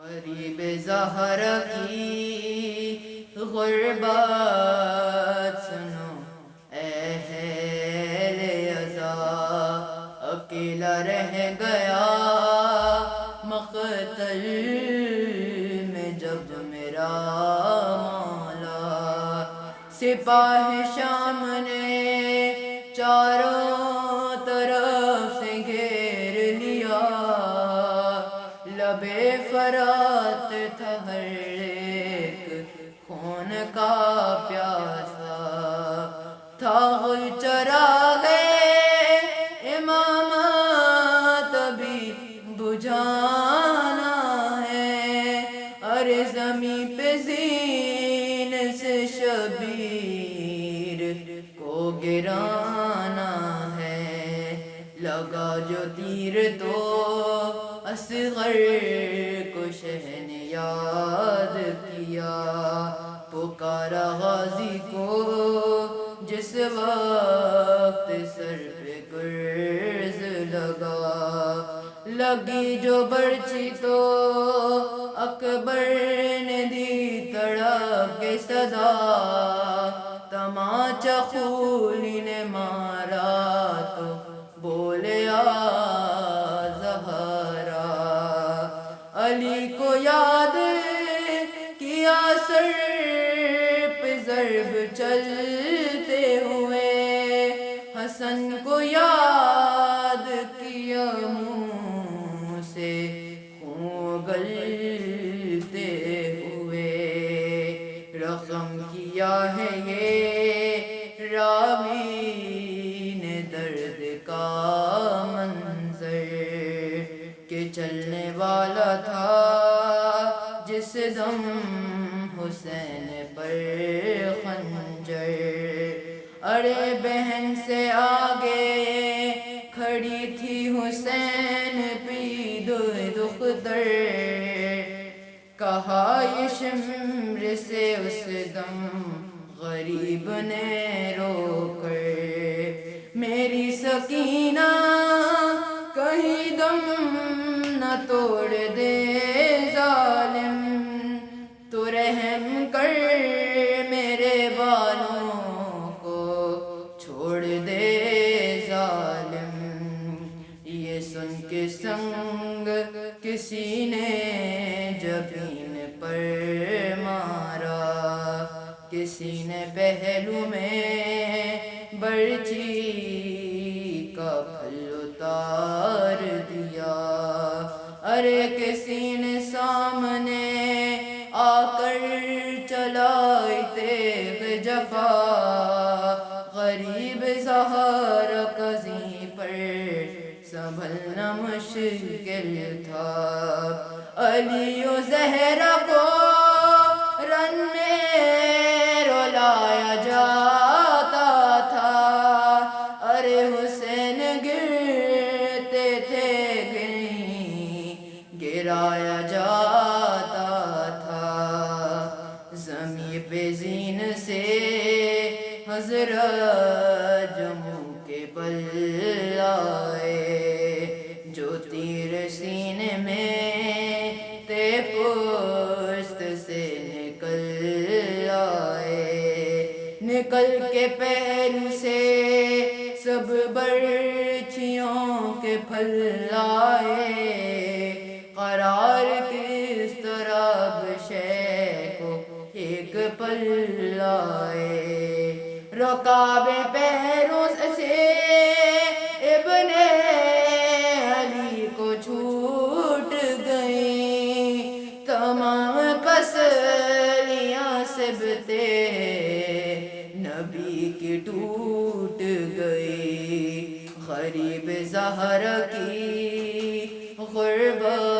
غریب زہرا کی غربت سنو، اے اہل عزا، اکیلا رہ گیا مقتل میں جب میرا مولا۔ سپاہ شام نے چاروں طرف سے گھیر لیا، لبِ فرات تھا ہر ایک خون کا پیاسا، تھا غل چراغے امامت ابھی بجھانا ہے، ارے زمیں پہ زین سے شبیر کو گرانا ہے۔ لگا جو تیر تو اصغر کو شہ نے یاد کیا، پکارا غازی کو جس وقت سر پہ گرز لگا، لگی جو برچھی تو اکبر نے دی تڑپ کے صدا، تماچا خولی نے مارا تو بولے آ زہرا، علی کو یاد کیا سر پہ ضرب چلتے ہوئے، حسن کو یاد کیا منہ سے خون گلتے ہوئے، رقم کیا ہے یہ راوی نے درد کا منظر، کہ چلنے والا تھا جس دم حسین پر خنجر، ارے بہن سے آگے کھڑی تھی حسین پید دختر، کہا یہ شمر سے اس دم غریب نے رو کر، میری سکینہ کہیں دم نہ توڑ دے ظالم، تو رحم کر میرے بالوں کو چھوڑ دے ظالم۔ یہ سن کے سنگ کسی نے جبین پر مارا، کسی نے پہلو میں برچھی کا پھل اتار دیا، ارے کسی نے سامنے آ کر چلائی تیغ جفا، غریب زہرا قاضی پر سنبھلنا مشکل تھا، علی و زہرا کو رن میں رلایا جاتا تھا، ارے حسین گرتے تھے گرایا جاتا تھا، زمیں پہ زین سے حضرت جموں کے بل آئے، جو تیر سینے میں تے پشت سے نکل آئے، نکل کے پہلو سے سب برچھیوں کے پھل آئے، قرار کس طرح شے کو ایک پل آئے، رکاب پیروں سے ابن علی کو چھوٹ گئیں، تمام پسلیاں سبتے نبی کی ٹوٹ گئی، غریب زہرا کی غربت